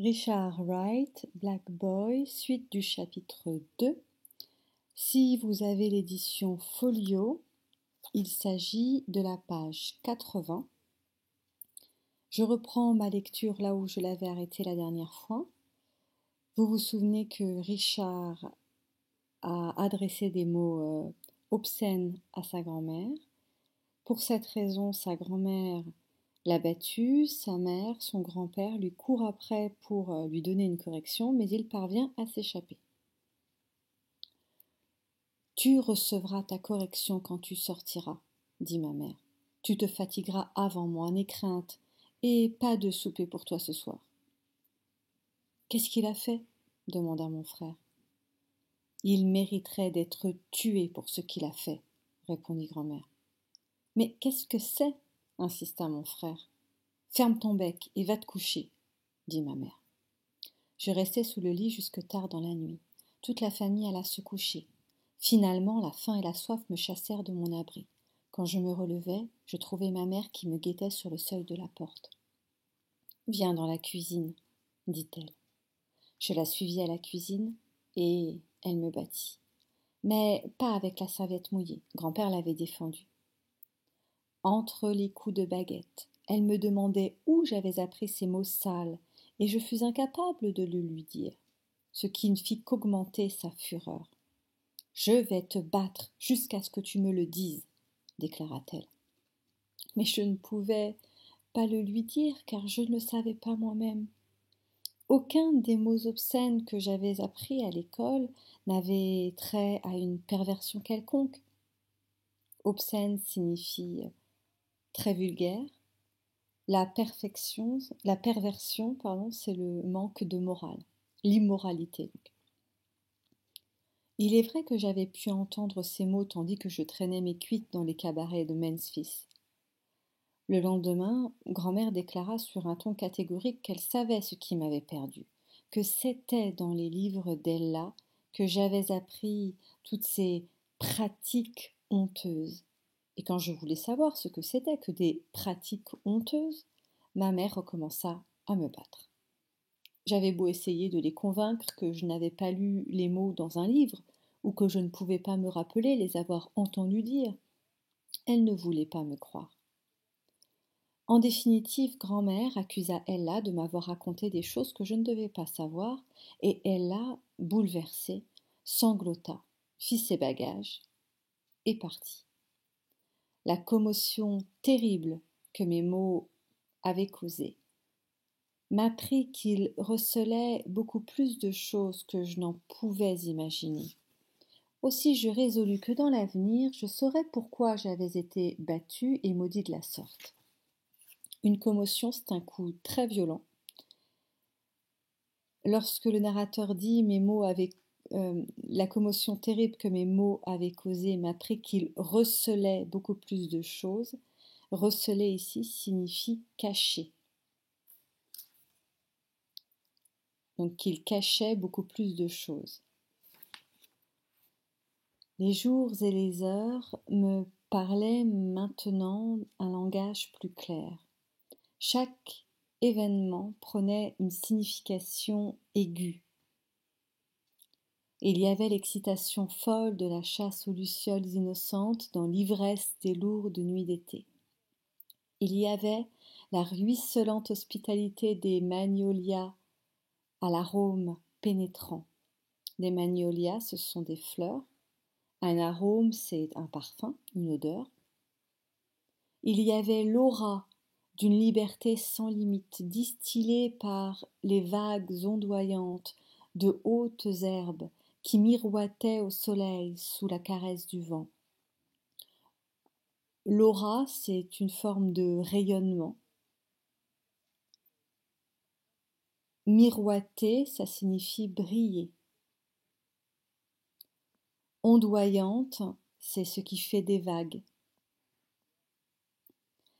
Richard Wright, Black Boy, suite du chapitre 2. Si vous avez l'édition Folio, il s'agit de la page 80. Je reprends ma lecture là où je l'avais arrêtée la dernière fois. Vous vous souvenez que Richard a adressé des mots obscènes à sa grand-mère. Pour cette raison, sa grand-mère l'a battu, sa mère, son grand-père lui court après pour lui donner une correction, mais il parvient à s'échapper. « Tu recevras ta correction quand tu sortiras, dit ma mère. Tu te fatigueras avant moi, n'aie crainte, et pas de souper pour toi ce soir. » Qu'est-ce qu'il a fait ? Demanda mon frère. Il mériterait d'être tué pour ce qu'il a fait, répondit grand-mère. Mais qu'est-ce que c'est ? Insista mon frère. Ferme ton bec et va te coucher, dit ma mère. Je restai sous le lit jusque tard dans la nuit. Toute la famille alla se coucher. Finalement, la faim et la soif me chassèrent de mon abri. Quand je me relevai, je trouvai ma mère qui me guettait sur le seuil de la porte. « Viens dans la cuisine, dit-elle. Je la suivis à la cuisine et elle me battit. Mais pas avec la serviette mouillée, grand-père l'avait défendue. Entre les coups de baguette, elle me demandait où j'avais appris ces mots sales, et je fus incapable de le lui dire, ce qui ne fit qu'augmenter sa fureur. « Je vais te battre jusqu'à ce que tu me le dises, » déclara-t-elle. Mais je ne pouvais pas le lui dire, car je ne le savais pas moi-même. Aucun des mots obscènes que j'avais appris à l'école n'avait trait à une perversion quelconque. Obscène signifie très vulgaire. La perversion, c'est le manque de morale, l'immoralité. Il est vrai que j'avais pu entendre ces mots tandis que je traînais mes cuites dans les cabarets de Memphis. Le lendemain, grand-mère déclara sur un ton catégorique qu'elle savait ce qui m'avait perdu, que c'était dans les livres d'Ella que j'avais appris toutes ces pratiques honteuses. Et quand je voulais savoir ce que c'était que des pratiques honteuses, ma mère recommença à me battre. J'avais beau essayer de les convaincre que je n'avais pas lu les mots dans un livre, ou que je ne pouvais pas me rappeler les avoir entendus dire. Elle ne voulait pas me croire. En définitive, grand-mère accusa Ella de m'avoir raconté des choses que je ne devais pas savoir, et Ella, bouleversée, sanglota, fit ses bagages et partit. La commotion terrible que mes mots avaient causée m'apprit qu'il recelait beaucoup plus de choses que je n'en pouvais imaginer. Aussi je résolus que dans l'avenir, je saurais pourquoi j'avais été battue et maudit de la sorte. Une commotion, c'est un coup très violent. Lorsque le narrateur dit la commotion terrible que mes mots avaient causée m'apprit qu'il recelait beaucoup plus de choses. Receler ici signifie cacher. Donc qu'il cachait beaucoup plus de choses. Les jours et les heures me parlaient maintenant un langage plus clair. Chaque événement prenait une signification aiguë. Il y avait l'excitation folle de la chasse aux lucioles innocentes dans l'ivresse des lourdes nuits d'été. Il y avait la ruisselante hospitalité des magnolias à l'arôme pénétrant. Les magnolias, ce sont des fleurs. Un arôme, c'est un parfum, une odeur. Il y avait l'aura d'une liberté sans limite, distillée par les vagues ondoyantes de hautes herbes qui miroitaient au soleil sous la caresse du vent. L'aura, c'est une forme de rayonnement. Miroiter, ça signifie briller. Ondoyante, c'est ce qui fait des vagues.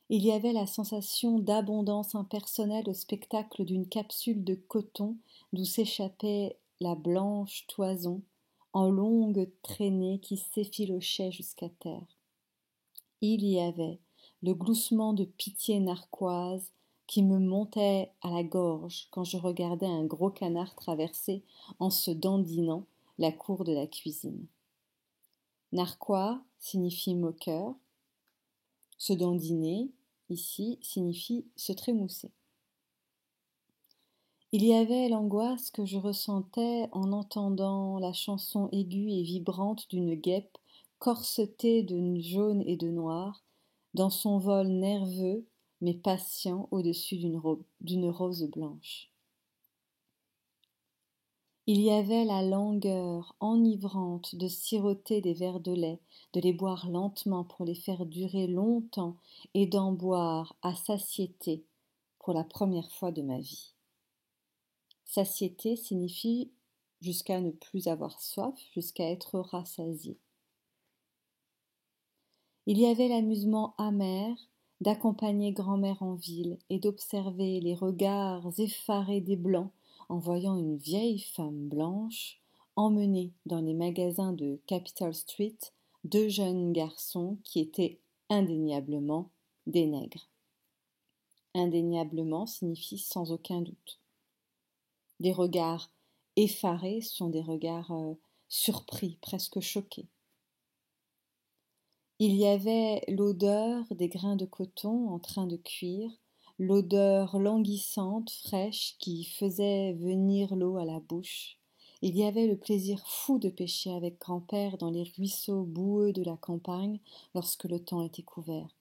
Il y avait la sensation d'abondance impersonnelle au spectacle d'une capsule de coton d'où s'échappait la blanche toison en longues traînées qui s'effilochaient jusqu'à terre. Il y avait le gloussement de pitié narquoise qui me montait à la gorge quand je regardais un gros canard traverser en se dandinant la cour de la cuisine. Narquois signifie moqueur. Se dandiner, ici, signifie se trémousser. Il y avait l'angoisse que je ressentais en entendant la chanson aiguë et vibrante d'une guêpe corsetée de jaune et de noir, dans son vol nerveux mais patient au-dessus d'une rose blanche. Il y avait la langueur enivrante de siroter des verres de lait, de les boire lentement pour les faire durer longtemps et d'en boire à satiété pour la première fois de ma vie. Satiété signifie jusqu'à ne plus avoir soif, jusqu'à être rassasié. Il y avait l'amusement amer d'accompagner grand-mère en ville et d'observer les regards effarés des Blancs en voyant une vieille femme blanche emmener dans les magasins de Capitol Street 2 jeunes garçons qui étaient indéniablement des nègres. Indéniablement signifie sans aucun doute. Des regards effarés sont des regards surpris, presque choqués. Il y avait l'odeur des grains de coton en train de cuire, l'odeur languissante, fraîche, qui faisait venir l'eau à la bouche. Il y avait le plaisir fou de pêcher avec grand-père dans les ruisseaux boueux de la campagne lorsque le temps était couvert.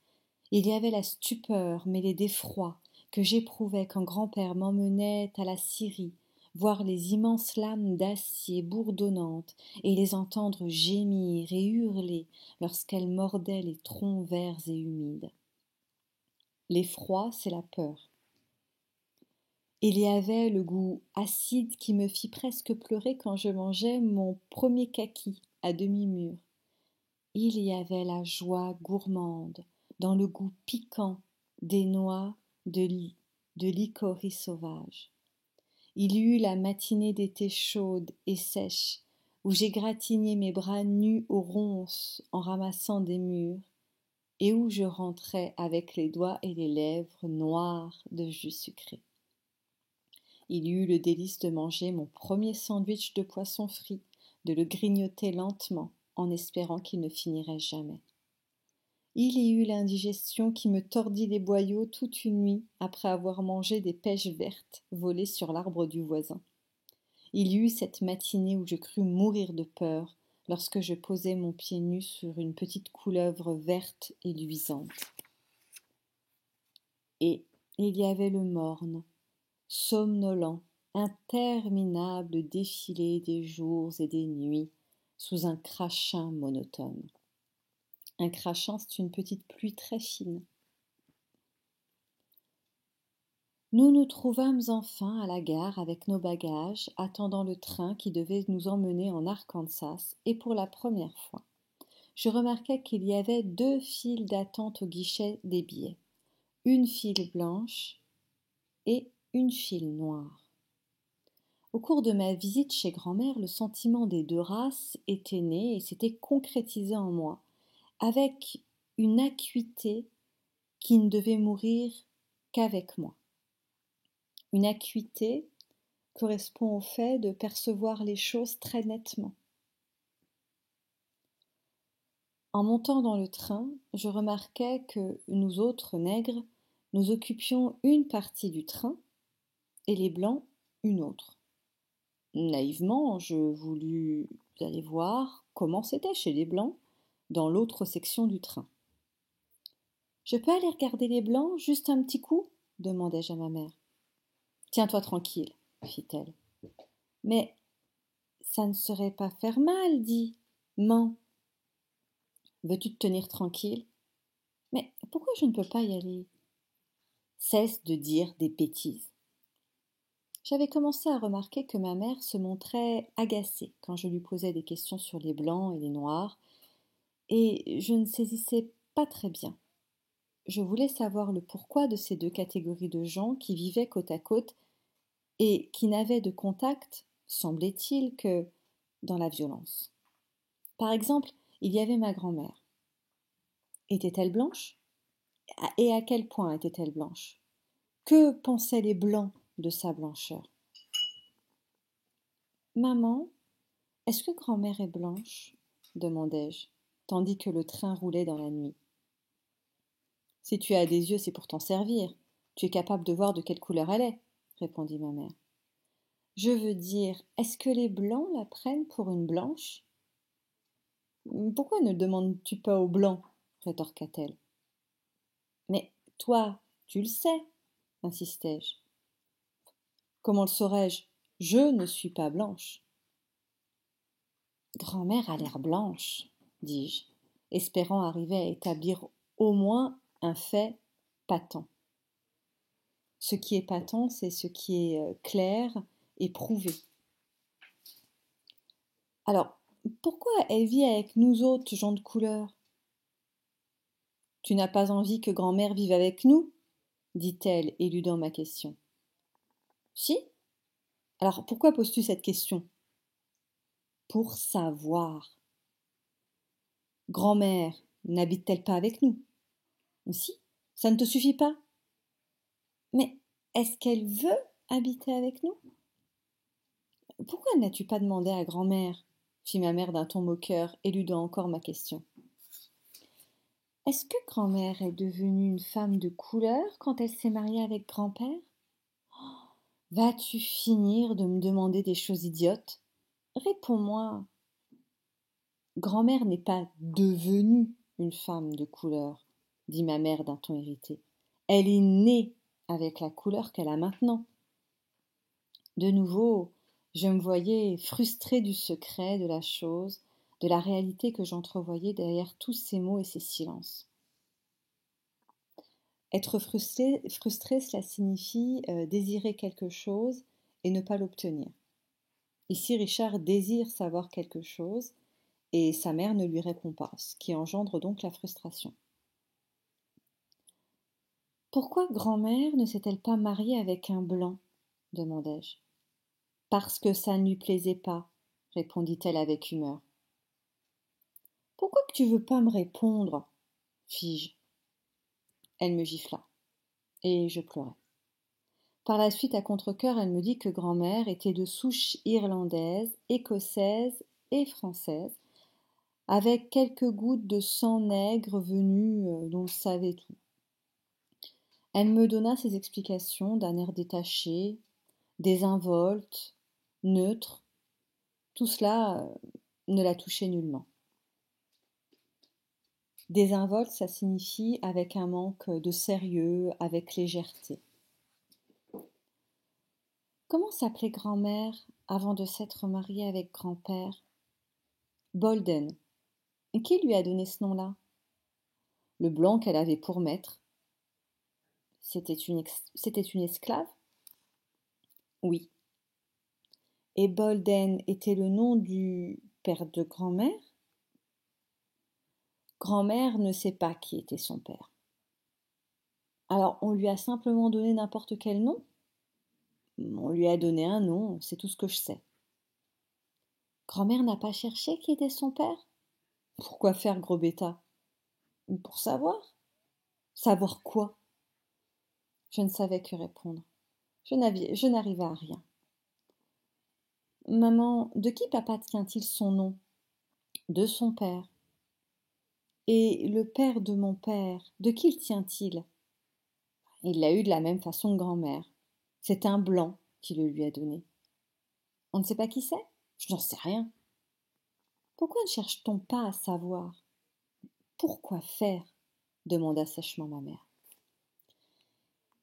Il y avait la stupeur mêlée d'effroi que j'éprouvais quand grand-père m'emmenait à la scierie, voir les immenses lames d'acier bourdonnantes et les entendre gémir et hurler lorsqu'elles mordaient les troncs verts et humides. L'effroi, c'est la peur. Il y avait le goût acide qui me fit presque pleurer quand je mangeais mon premier kaki à demi-mûr. Il y avait la joie gourmande dans le goût piquant des noix de licorice sauvage. Il y eut la matinée d'été chaude et sèche, où j'égratignais mes bras nus aux ronces en ramassant des mûres, et où je rentrais avec les doigts et les lèvres noirs de jus sucré. Il y eut le délice de manger mon premier sandwich de poisson frit, de le grignoter lentement, en espérant qu'il ne finirait jamais. Il y eut l'indigestion qui me tordit les boyaux toute une nuit après avoir mangé des pêches vertes volées sur l'arbre du voisin. Il y eut cette matinée où je crus mourir de peur lorsque je posai mon pied nu sur une petite couleuvre verte et luisante. Et il y avait le morne, somnolent, interminable défilé des jours et des nuits sous un crachin monotone. Un crachin, c'est une petite pluie très fine. Nous nous trouvâmes enfin à la gare avec nos bagages, attendant le train qui devait nous emmener en Arkansas, et pour la première fois, je remarquai qu'il y avait 2 files d'attente au guichet des billets, une file blanche et une file noire. Au cours de ma visite chez grand-mère, le sentiment des 2 races était né et s'était concrétisé en moi, avec une acuité qui ne devait mourir qu'avec moi. Une acuité correspond au fait de percevoir les choses très nettement. En montant dans le train, je remarquai que nous autres nègres, nous occupions une partie du train et les blancs une autre. Naïvement, je voulus aller voir comment c'était chez les blancs dans l'autre section du train. « Je peux aller regarder les blancs juste un petit coup ?» demandai-je à ma mère. « Tiens-toi tranquille, » fit-elle. « Mais ça ne serait pas faire mal, dit. Mens. Veux-tu te tenir tranquille ? Mais pourquoi je ne peux pas y aller ? Cesse de dire des bêtises. » J'avais commencé à remarquer que ma mère se montrait agacée quand je lui posais des questions sur les blancs et les noirs, et je ne saisissais pas très bien. Je voulais savoir le pourquoi de ces 2 catégories de gens qui vivaient côte à côte et qui n'avaient de contact, semblait-il, que dans la violence. Par exemple, il y avait ma grand-mère. Était-elle blanche ? Et à quel point était-elle blanche ? Que pensaient les blancs de sa blancheur? Maman, est-ce que grand-mère est blanche? Demandai-je, tandis que le train roulait dans la nuit. Si tu as des yeux, c'est pour t'en servir. Tu es capable de voir de quelle couleur elle est, répondit ma mère. Je veux dire, est-ce que les blancs la prennent pour une blanche? Pourquoi ne demandes-tu pas aux blancs? Rétorqua-t-elle. Mais toi, tu le sais, insistai-je. Comment le saurais-je? Je ne suis pas blanche. Grand-mère a l'air blanche, dis-je, espérant arriver à établir au moins un fait patent. Ce qui est patent, c'est ce qui est clair et prouvé. Alors, pourquoi elle vit avec nous autres gens de couleur? Tu n'as pas envie que grand-mère vive avec nous? Dit-elle, éludant ma question. Si? Alors pourquoi poses-tu cette question? Pour savoir. Grand-mère n'habite-t-elle pas avec nous? Si, ça ne te suffit pas? Mais est-ce qu'elle veut habiter avec nous? Pourquoi n'as-tu pas demandé à grand-mère? Fit ma mère d'un ton moqueur, éludant encore ma question. Est-ce que grand-mère est devenue une femme de couleur quand elle s'est mariée avec grand-père? Vas-tu finir de me demander des choses idiotes? Réponds-moi. Grand-mère n'est pas devenue une femme de couleur, dit ma mère d'un ton irrité. Elle est née avec la couleur qu'elle a maintenant. De nouveau, je me voyais frustrée du secret de la chose, de la réalité que j'entrevoyais derrière tous ces mots et ces silences. Être frustré, cela signifie désirer quelque chose et ne pas l'obtenir. Ici, Richard désire savoir quelque chose et sa mère ne lui répond pas, ce qui engendre donc la frustration. Pourquoi grand-mère ne s'est-elle pas mariée avec un blanc? Demandai-je. Parce que ça ne lui plaisait pas, répondit-elle avec humeur. Pourquoi que tu veux pas me répondre? Fis-je. Elle me gifla, et je pleurai. Par la suite, à contre-cœur, elle me dit que grand-mère était de souche irlandaise, écossaise et française, avec quelques gouttes de sang nègre venues dont on savait tout. Elle me donna ses explications d'un air détaché, désinvolte, neutre. Tout cela ne la touchait nullement. Désinvolte, ça signifie avec un manque de sérieux, avec légèreté. Comment s'appelait grand-mère avant de s'être mariée avec grand-père? Bolden. Et qui lui a donné ce nom-là? Le blanc qu'elle avait pour maître. C'était une esclave? Oui. Et Bolden était le nom du père de grand-mère? Grand-mère ne sait pas qui était son père. Alors on lui a simplement donné n'importe quel nom? On lui a donné un nom, c'est tout ce que je sais. Grand-mère n'a pas cherché qui était son père? Pourquoi faire, gros bêta? Pour savoir. Savoir quoi? Je ne savais que répondre. Je n'arrivais à rien. Maman, de qui papa tient-il son nom? De son père. Et le père de mon père, de qui le tient-il? Il l'a eu de la même façon que grand-mère. C'est un blanc qui le lui a donné. On ne sait pas qui c'est? Je n'en sais rien. Pourquoi ne cherche-t-on pas à savoir? Pourquoi faire? Demanda sèchement ma mère.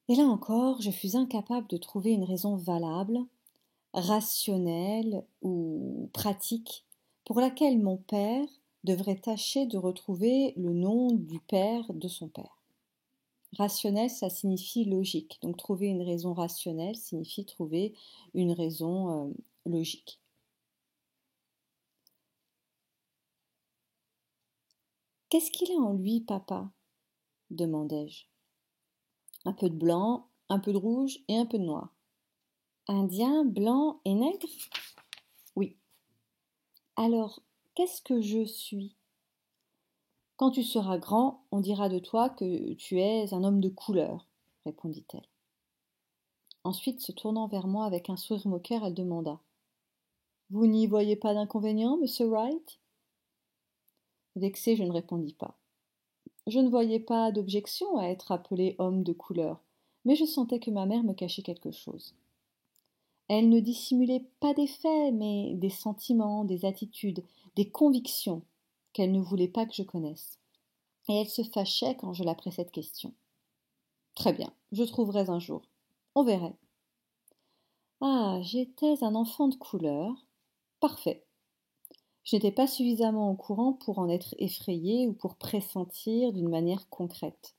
Et là encore, je fus incapable de trouver une raison valable, rationnelle ou pratique pour laquelle mon père devrait tâcher de retrouver le nom du père de son père. Rationnel, ça signifie logique. Donc trouver une raison rationnelle signifie trouver une raison logique. Qu'est-ce qu'il a en lui, papa? Demandai-je. Un peu de blanc, un peu de rouge et un peu de noir. Indien, blanc et nègre? Oui. Alors, qu'est-ce que je suis? Quand tu seras grand, on dira de toi que tu es un homme de couleur, répondit-elle. Ensuite, se tournant vers moi avec un sourire moqueur, elle demanda: Vous n'y voyez pas d'inconvénient, monsieur Wright? Vexée, je ne répondis pas. Je ne voyais pas d'objection à être appelé homme de couleur, mais je sentais que ma mère me cachait quelque chose. Elle ne dissimulait pas des faits, mais des sentiments, des attitudes, des convictions qu'elle ne voulait pas que je connaisse. Et elle se fâchait quand je la pressais de questions. Très bien, je trouverai un jour. On verrait. Ah, j'étais un enfant de couleur. Parfait. Je n'étais pas suffisamment au courant pour en être effrayée ou pour pressentir d'une manière concrète.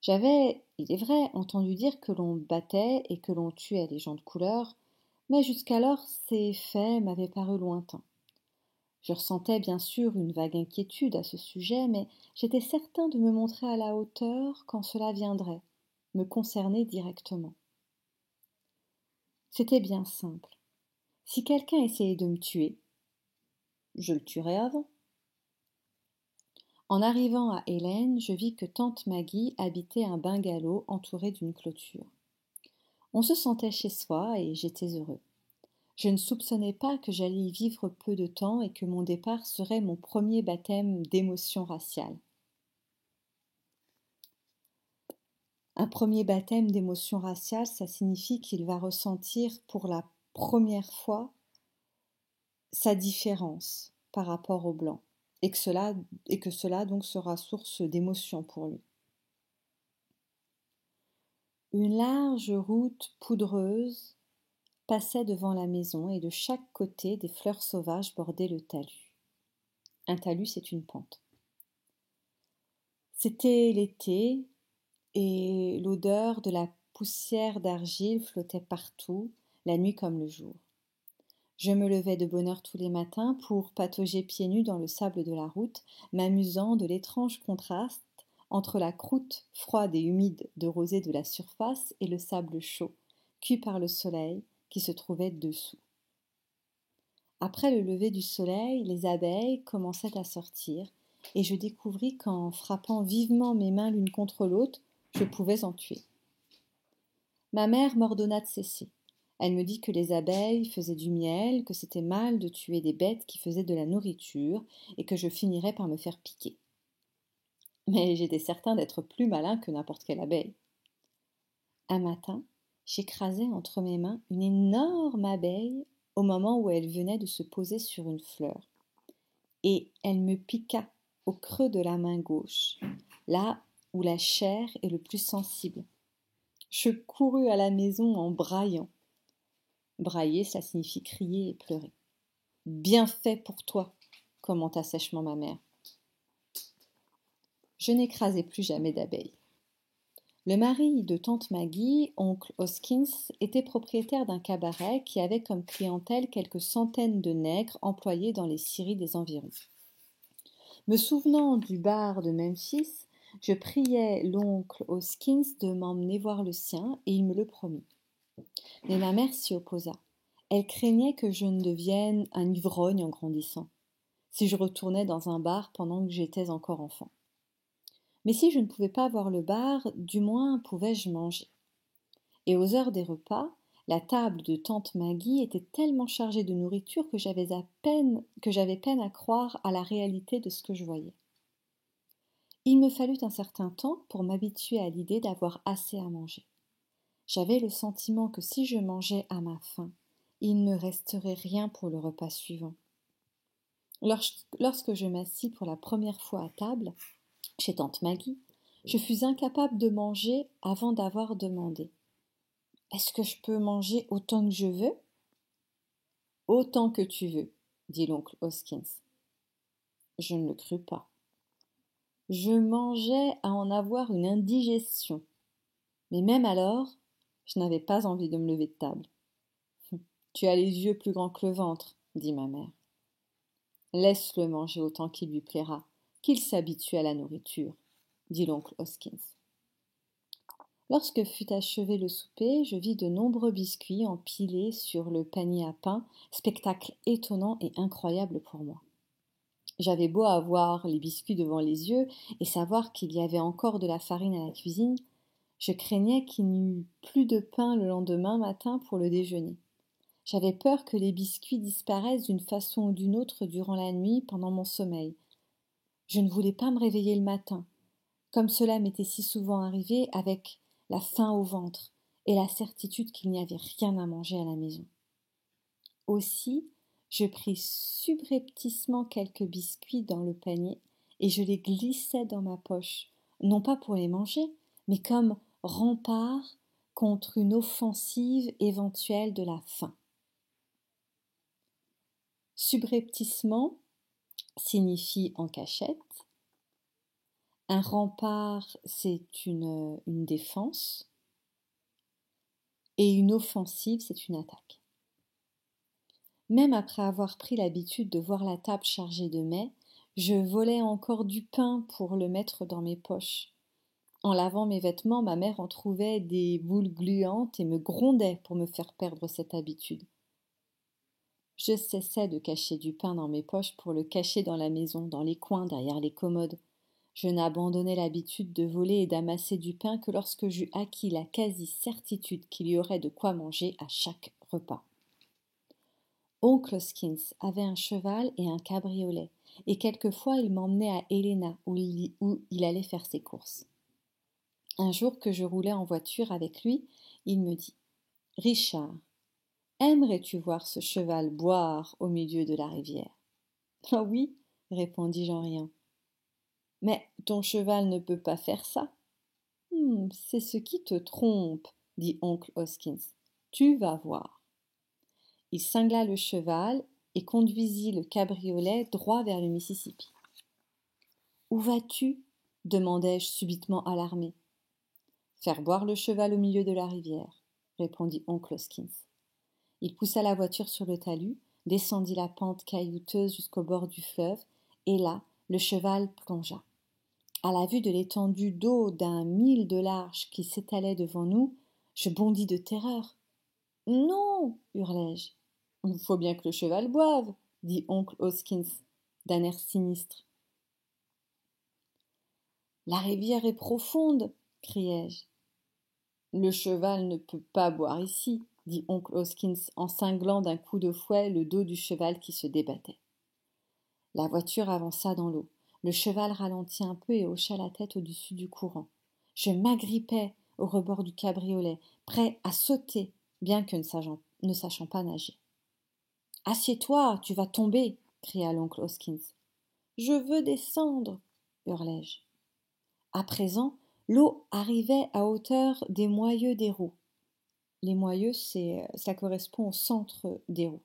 J'avais, il est vrai, entendu dire que l'on battait et que l'on tuait les gens de couleur, mais jusqu'alors ces faits m'avaient paru lointains. Je ressentais bien sûr une vague inquiétude à ce sujet, mais j'étais certain de me montrer à la hauteur quand cela viendrait, me concerner directement. C'était bien simple. Si quelqu'un essayait de me tuer, je le tuerais avant. En arrivant à Hélène, je vis que tante Maggie habitait un bungalow entouré d'une clôture. On se sentait chez soi et j'étais heureux. Je ne soupçonnais pas que j'allais y vivre peu de temps et que mon départ serait mon premier baptême d'émotion raciale. Un premier baptême d'émotion raciale, ça signifie qu'il va ressentir pour la première fois sa différence par rapport au blanc et que cela donc sera source d'émotion pour lui. Une large route poudreuse passait devant la maison et de chaque côté des fleurs sauvages bordaient le talus. Un talus, c'est une pente. C'était l'été et l'odeur de la poussière d'argile flottait partout, la nuit comme le jour. Je me levais de bonne heure tous les matins pour patauger pieds nus dans le sable de la route, m'amusant de l'étrange contraste entre la croûte froide et humide de rosée de la surface et le sable chaud, cuit par le soleil, qui se trouvait dessous. Après le lever du soleil, les abeilles commençaient à sortir, et je découvris qu'en frappant vivement mes mains l'une contre l'autre, je pouvais en tuer. Ma mère m'ordonna de cesser. Elle me dit que les abeilles faisaient du miel, que c'était mal de tuer des bêtes qui faisaient de la nourriture, et que je finirais par me faire piquer. Mais j'étais certain d'être plus malin que n'importe quelle abeille. Un matin, j'écrasai entre mes mains une énorme abeille au moment où elle venait de se poser sur une fleur. Et elle me piqua au creux de la main gauche, là où la chair est le plus sensible. Je courus à la maison en braillant. Brailler, ça signifie crier et pleurer. Bien fait pour toi, commenta sèchement ma mère. Je n'écrasai plus jamais d'abeilles. Le mari de tante Maggie, oncle Hoskins, était propriétaire d'un cabaret qui avait comme clientèle quelques centaines de nègres employés dans les scieries des environs. Me souvenant du bar de Memphis, je priai l'oncle Hoskins de m'emmener voir le sien et il me le promit. Mais ma mère s'y opposa. Elle craignait que je ne devienne un ivrogne en grandissant, si je retournais dans un bar pendant que j'étais encore enfant. Mais si je ne pouvais pas voir le bar, du moins pouvais-je manger. Et aux heures des repas, la table de tante Maggie était tellement chargée de nourriture que j'avais peine à croire à la réalité de ce que je voyais. Il me fallut un certain temps pour m'habituer à l'idée d'avoir assez à manger. J'avais le sentiment que si je mangeais à ma faim, il ne resterait rien pour le repas suivant. Lorsque je m'assis pour la première fois à table, chez tante Maggie, je fus incapable de manger avant d'avoir demandé. « Est-ce que je peux manger autant que je veux ?»« Autant que tu veux, » dit l'oncle Hoskins. Je ne le crus pas. Je mangeais à en avoir une indigestion. Mais même alors, je n'avais pas envie de me lever de table. « Tu as les yeux plus grands que le ventre, » dit ma mère. « Laisse-le manger autant qu'il lui plaira, qu'il s'habitue à la nourriture, » dit l'oncle Hoskins. Lorsque fut achevé le souper, je vis de nombreux biscuits empilés sur le panier à pain, spectacle étonnant et incroyable pour moi. J'avais beau avoir les biscuits devant les yeux et savoir qu'il y avait encore de la farine à la cuisine, Je craignais qu'il n'y eût plus de pain le lendemain matin pour le déjeuner. J'avais peur que les biscuits disparaissent d'une façon ou d'une autre durant la nuit pendant mon sommeil. Je ne voulais pas me réveiller le matin, comme cela m'était si souvent arrivé, avec la faim au ventre et la certitude qu'il n'y avait rien à manger à la maison. Aussi, je pris subrepticement quelques biscuits dans le panier et je les glissai dans ma poche, non pas pour les manger, mais comme rempart contre une offensive éventuelle de la faim. Subrepticement signifie en cachette. Un rempart, c'est une défense. Et une offensive, c'est une attaque. Même après avoir pris l'habitude de voir la table chargée de mets, je volais encore du pain pour le mettre dans mes poches. En lavant mes vêtements, ma mère en trouvait des boules gluantes et me grondait pour me faire perdre cette habitude. Je cessais de cacher du pain dans mes poches pour le cacher dans la maison, dans les coins, derrière les commodes. Je n'abandonnais l'habitude de voler et d'amasser du pain que lorsque j'eus acquis la quasi-certitude qu'il y aurait de quoi manger à chaque repas. Oncle Hoskins avait un cheval et un cabriolet, et quelquefois il m'emmenait à Helena où il allait faire ses courses. Un jour que je roulais en voiture avec lui, il me dit « Richard, aimerais-tu voir ce cheval boire au milieu de la rivière ?»« Ah oui, répondis-je en riant. Mais ton cheval ne peut pas faire ça. C'est ce qui te trompe, dit oncle Hoskins. Tu vas voir. Il cingla le cheval et conduisit le cabriolet droit vers le Mississippi. Où vas-tu demandai-je subitement alarmé. Faire boire le cheval au milieu de la rivière, répondit oncle Hoskins. Il poussa la voiture sur le talus, descendit la pente caillouteuse jusqu'au bord du fleuve, et là, le cheval plongea. À la vue de l'étendue d'eau d'1 mille de large qui s'étalait devant nous, je bondis de terreur. Non, hurlai-je. Il faut bien que le cheval boive, dit oncle Hoskins, d'un air sinistre. La rivière est profonde, criai-je. Le cheval ne peut pas boire ici, dit oncle Hoskins en cinglant d'un coup de fouet le dos du cheval qui se débattait. La voiture avança dans l'eau. Le cheval ralentit un peu et hocha la tête au-dessus du courant. Je m'agrippais au rebord du cabriolet, prêt à sauter, bien que ne sachant pas nager. « Assieds-toi, tu vas tomber !» cria l'oncle Hoskins. « Je veux descendre !» hurlai-je. À présent, l'eau arrivait à hauteur des moyeux des roues. Les moyeux, ça correspond au centre des roues.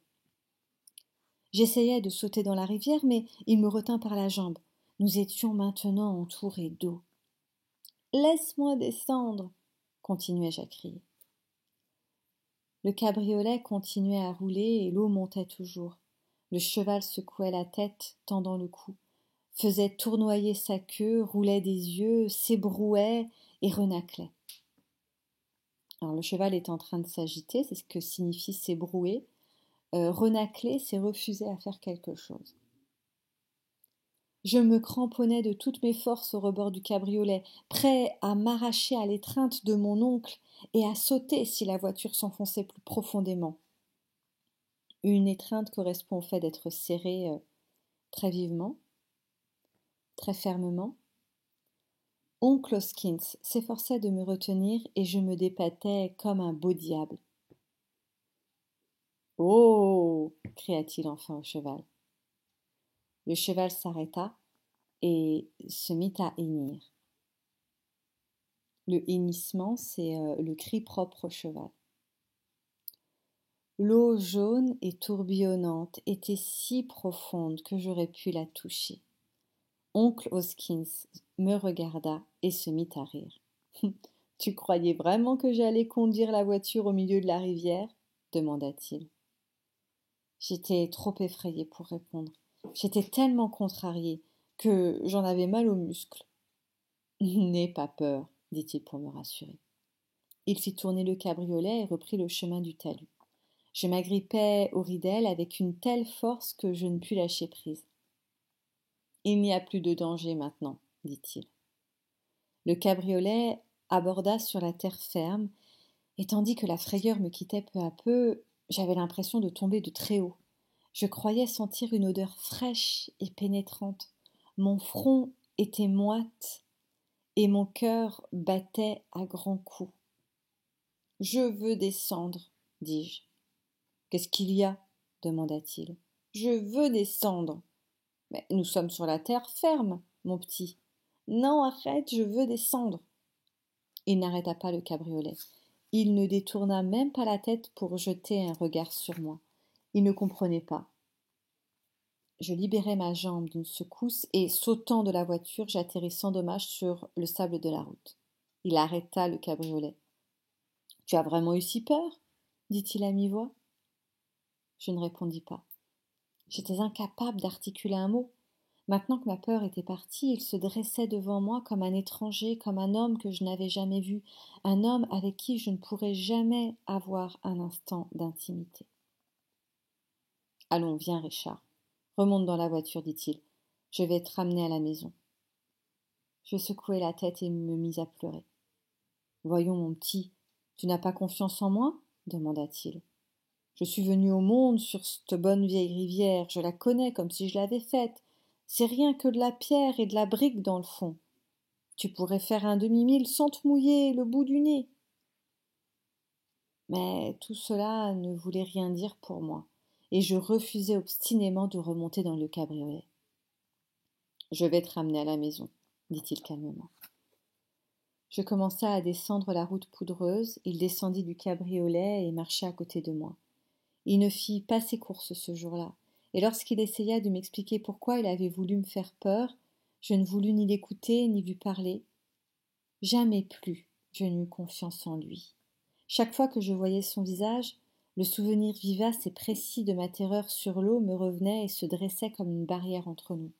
J'essayais de sauter dans la rivière, mais il me retint par la jambe. Nous étions maintenant entourés d'eau. « Laisse-moi descendre !» continuai-je à crier. Le cabriolet continuait à rouler et l'eau montait toujours. Le cheval secouait la tête, tendant le cou, faisait tournoyer sa queue, roulait des yeux, s'ébrouait et renâclait. Alors le cheval est en train de s'agiter, c'est ce que signifie s'ébrouer. Renâcler, c'est refuser à faire quelque chose. Je me cramponnais de toutes mes forces au rebord du cabriolet, prêt à m'arracher à l'étreinte de mon oncle et à sauter si la voiture s'enfonçait plus profondément. Une étreinte correspond au fait d'être serré très vivement, très fermement. Oncle Hoskins s'efforçait de me retenir et je me débattais comme un beau diable. « Oh !» cria-t-il enfin au cheval. Le cheval s'arrêta et se mit à hennir. Le hennissement, c'est le cri propre au cheval. L'eau jaune et tourbillonnante était si profonde que j'aurais pu la toucher. Oncle Hoskins me regarda et se mit à rire. « Tu croyais vraiment que j'allais conduire la voiture au milieu de la rivière ?» demanda-t-il. J'étais trop effrayée pour répondre. J'étais tellement contrariée que j'en avais mal aux muscles. « N'aie pas peur, dit-il pour me rassurer. Il fit tourner le cabriolet et reprit le chemin du talus. Je m'agrippais aux ridelles avec une telle force que je ne pus lâcher prise. « Il n'y a plus de danger maintenant, dit-il. Le cabriolet aborda sur la terre ferme, et tandis que la frayeur me quittait peu à peu, j'avais l'impression de tomber de très haut. Je croyais sentir une odeur fraîche et pénétrante. Mon front était moite et mon cœur battait à grands coups. « Je veux descendre, dis-je. « Qu'est-ce qu'il y a ? Demanda-t-il. « Je veux descendre. »« Mais nous sommes sur la terre ferme, mon petit. »« Non, arrête, je veux descendre. » Il n'arrêta pas le cabriolet. Il ne détourna même pas la tête pour jeter un regard sur moi. Il ne comprenait pas. Je libérai ma jambe d'une secousse et, sautant de la voiture, j'atterris sans dommage sur le sable de la route. Il arrêta le cabriolet. « Tu as vraiment eu si peur ? Dit-il à mi-voix. Je ne répondis pas. J'étais incapable d'articuler un mot. Maintenant que ma peur était partie, il se dressait devant moi comme un étranger, comme un homme que je n'avais jamais vu, un homme avec qui je ne pourrais jamais avoir un instant d'intimité. « Allons, viens, Richard. Remonte dans la voiture, dit-il. Je vais te ramener à la maison. » Je secouai la tête et me mis à pleurer. « Voyons, mon petit, tu n'as pas confiance en moi ? Demanda-t-il. Je suis venu au monde sur cette bonne vieille rivière, je la connais comme si je l'avais faite. C'est rien que de la pierre et de la brique dans le fond. Tu pourrais faire un demi-mille sans te mouiller le bout du nez. » Mais tout cela ne voulait rien dire pour moi, et je refusai obstinément de remonter dans le cabriolet. « Je vais te ramener à la maison, dit-il calmement. Je commençai à descendre la route poudreuse, il descendit du cabriolet et marcha à côté de moi. Il ne fit pas ses courses ce jour-là, et lorsqu'il essaya de m'expliquer pourquoi il avait voulu me faire peur, je ne voulus ni l'écouter ni lui parler. Jamais plus je n'eus confiance en lui. Chaque fois que je voyais son visage, le souvenir vivace et précis de ma terreur sur l'eau me revenait et se dressait comme une barrière entre nous.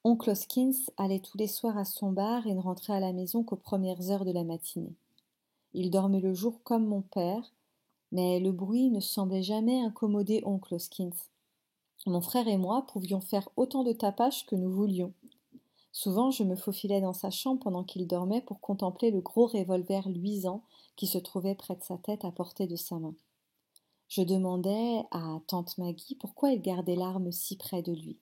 Oncle Hoskins allait tous les soirs à son bar et ne rentrait à la maison qu'aux premières heures de la matinée. Il dormait le jour comme mon père, mais le bruit ne semblait jamais incommoder oncle Hoskins. Mon frère et moi pouvions faire autant de tapage que nous voulions. Souvent, je me faufilais dans sa chambre pendant qu'il dormait pour contempler le gros revolver luisant qui se trouvait près de sa tête à portée de sa main. Je demandais à tante Maggie pourquoi il gardait l'arme si près de lui,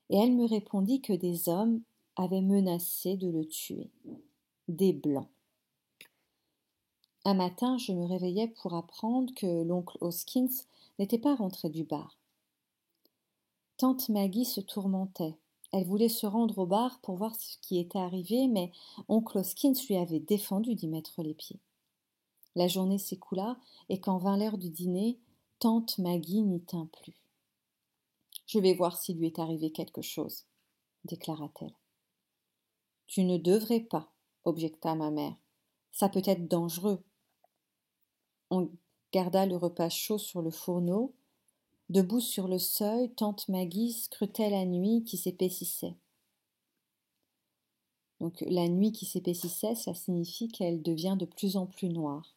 et elle me répondit que des hommes avaient menacé de le tuer. Des Blancs. Un matin, je me réveillai pour apprendre que l'oncle Hoskins n'était pas rentré du bar. Tante Maggie se tourmentait. Elle voulait se rendre au bar pour voir ce qui était arrivé, mais oncle Hoskins lui avait défendu d'y mettre les pieds. La journée s'écoula, et quand vint l'heure du dîner, tante Maggie n'y tint plus. « Je vais voir s'il lui est arrivé quelque chose, » déclara-t-elle. « Tu ne devrais pas, » objecta ma mère. « Ça peut être dangereux. » On garda le repas chaud sur le fourneau. Debout sur le seuil, tante Maggie scrutait la nuit qui s'épaississait. Donc la nuit qui s'épaississait, ça signifie qu'elle devient de plus en plus noire.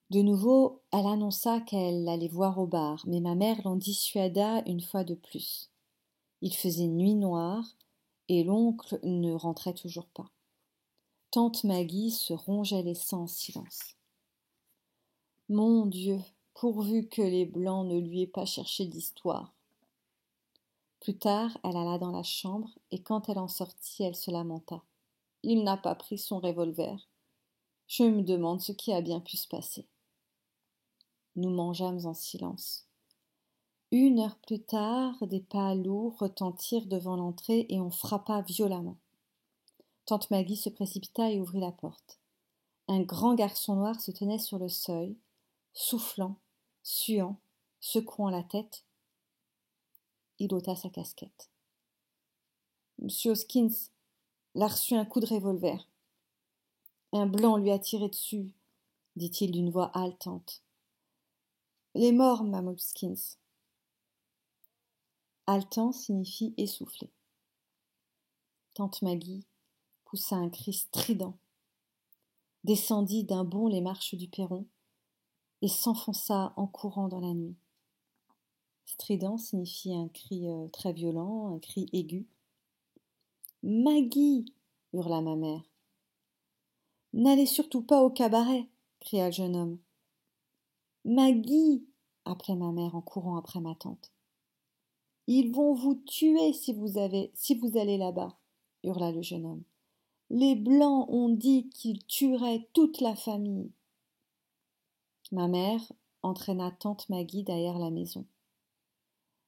De nouveau, elle annonça qu'elle allait voir au bar, mais ma mère l'en dissuada une fois de plus. Il faisait nuit noire, et l'oncle ne rentrait toujours pas. Tante Maggie se rongeait les seins en silence. Mon Dieu, pourvu que les Blancs ne lui aient pas cherché d'histoire. Plus tard, elle alla dans la chambre, et quand elle en sortit, elle se lamenta. Il n'a pas pris son revolver. Je me demande ce qui a bien pu se passer. Nous mangeâmes en silence. 1 heure plus tard, des pas lourds retentirent devant l'entrée et on frappa violemment. Tante Maggie se précipita et ouvrit la porte. Un grand garçon noir se tenait sur le seuil, soufflant, suant, secouant la tête. Il ôta sa casquette. « Monsieur Hoskins l'a reçu un coup de revolver. Un Blanc lui a tiré dessus, dit-il d'une voix haletante. Il est mort, Mme Hoskins. » Haletant signifie essoufflé. Tante Maggie poussa un cri strident, descendit d'un bond les marches du perron et s'enfonça en courant dans la nuit. Strident signifie un cri très violent, un cri aigu. « Maggie ! hurla ma mère. N'allez surtout pas au cabaret, cria le jeune homme. Maggie, appelait ma mère en courant après ma tante. Ils vont vous tuer si vous allez là-bas, hurla le jeune homme. Les Blancs ont dit qu'ils tueraient toute la famille. Ma mère entraîna tante Maggie derrière la maison.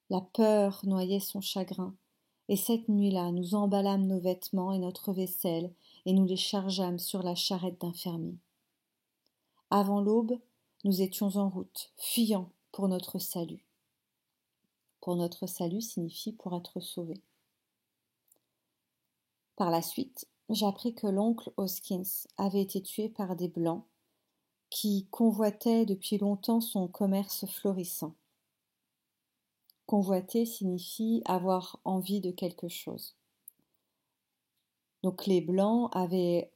La peur noyait son chagrin, et cette nuit-là, nous emballâmes nos vêtements et notre vaisselle, et nous les chargeâmes sur la charrette d'un fermier. Avant l'aube, nous étions en route, fuyant pour notre salut. Pour notre salut signifie pour être sauvés. Par la suite, j'appris que l'oncle Hoskins avait été tué par des Blancs qui convoitaient depuis longtemps son commerce florissant. Convoiter signifie avoir envie de quelque chose. Donc les Blancs avaient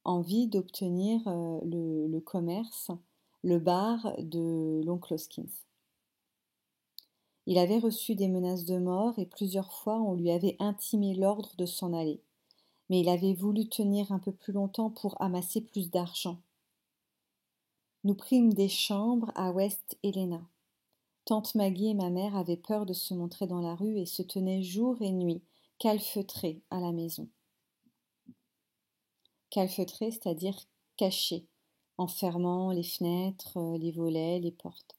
envie d'obtenir le commerce, le bar de l'oncle Hoskins. Il avait reçu des menaces de mort et plusieurs fois on lui avait intimé l'ordre de s'en aller. Mais il avait voulu tenir un peu plus longtemps pour amasser plus d'argent. Nous prîmes des chambres à West Helena. Tante Maggie et ma mère avaient peur de se montrer dans la rue et se tenaient jour et nuit, calfeutrées à la maison. Calfeutrées, c'est-à-dire cachées, en fermant les fenêtres, les volets, les portes.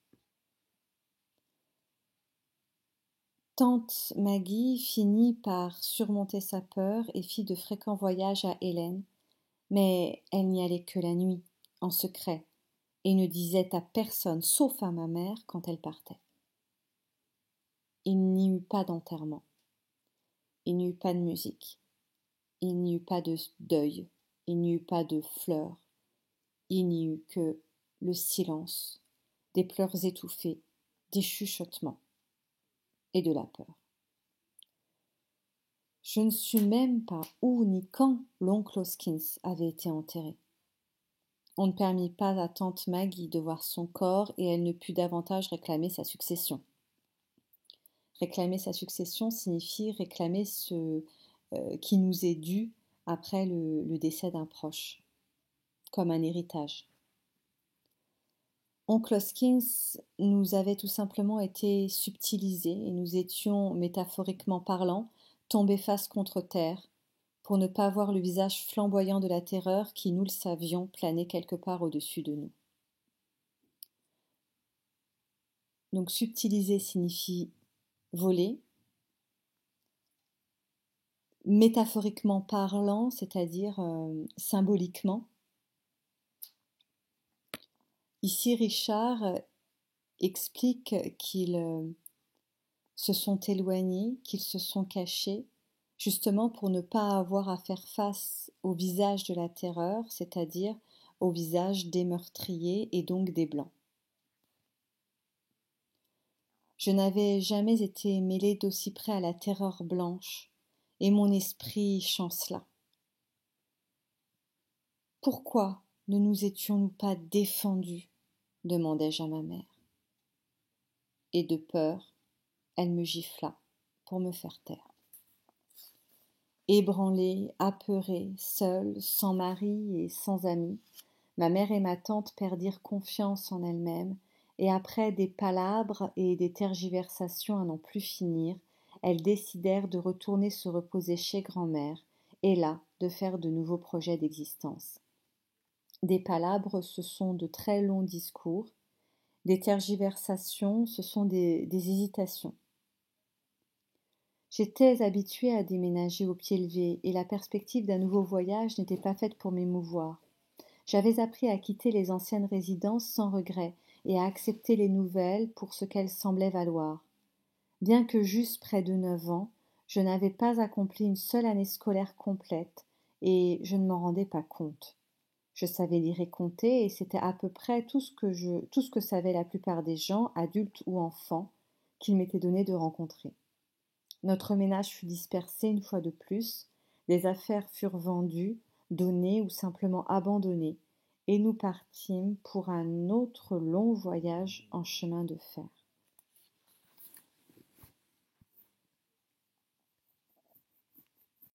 Tante Maggie finit par surmonter sa peur et fit de fréquents voyages à Hélène, mais elle n'y allait que la nuit, en secret, et ne disait à personne, sauf à ma mère, quand elle partait. Il n'y eut pas d'enterrement, il n'y eut pas de musique, il n'y eut pas de deuil, il n'y eut pas de fleurs, il n'y eut que le silence, des pleurs étouffés, des chuchotements et de la peur. Je ne sais même pas où ni quand l'oncle Hoskins avait été enterré. On ne permit pas à tante Maggie de voir son corps et elle ne put davantage réclamer sa succession. Réclamer sa succession signifie réclamer ce qui nous est dû après le décès d'un proche, comme un héritage. Oncle Hoskins nous avait tout simplement été subtilisé et nous étions, métaphoriquement parlant, tombés face contre terre, pour ne pas voir le visage flamboyant de la terreur qui, nous le savions, planait quelque part au-dessus de nous. Donc subtiliser signifie voler, métaphoriquement parlant, c'est-à-dire symboliquement. Ici, Richard explique qu'ils se sont éloignés, qu'ils se sont cachés, justement pour ne pas avoir à faire face au visage de la terreur, c'est-à-dire au visage des meurtriers et donc des Blancs. Je n'avais jamais été mêlée d'aussi près à la terreur blanche, et mon esprit chancela. Pourquoi ne nous étions-nous pas défendus ? Demandai-je à ma mère. Et de peur, elle me gifla pour me faire taire. Ébranlée, apeurée, seule, sans mari et sans amis, ma mère et ma tante perdirent confiance en elles-mêmes, et après des palabres et des tergiversations à n'en plus finir, elles décidèrent de retourner se reposer chez grand-mère, et là, de faire de nouveaux projets d'existence. Des palabres, ce sont de très longs discours, des tergiversations, ce sont des hésitations. J'étais habituée à déménager au pied levé, et la perspective d'un nouveau voyage n'était pas faite pour m'émouvoir. J'avais appris à quitter les anciennes résidences sans regret et à accepter les nouvelles pour ce qu'elles semblaient valoir. Bien que j'eusse près de 9 ans, je n'avais pas accompli une seule année scolaire complète, et je ne m'en rendais pas compte. Je savais lire et compter, et c'était à peu près tout ce que savaient la plupart des gens, adultes ou enfants, qu'il m'était donné de rencontrer. Notre ménage fut dispersé une fois de plus, les affaires furent vendues, données ou simplement abandonnées, et nous partîmes pour un autre long voyage en chemin de fer.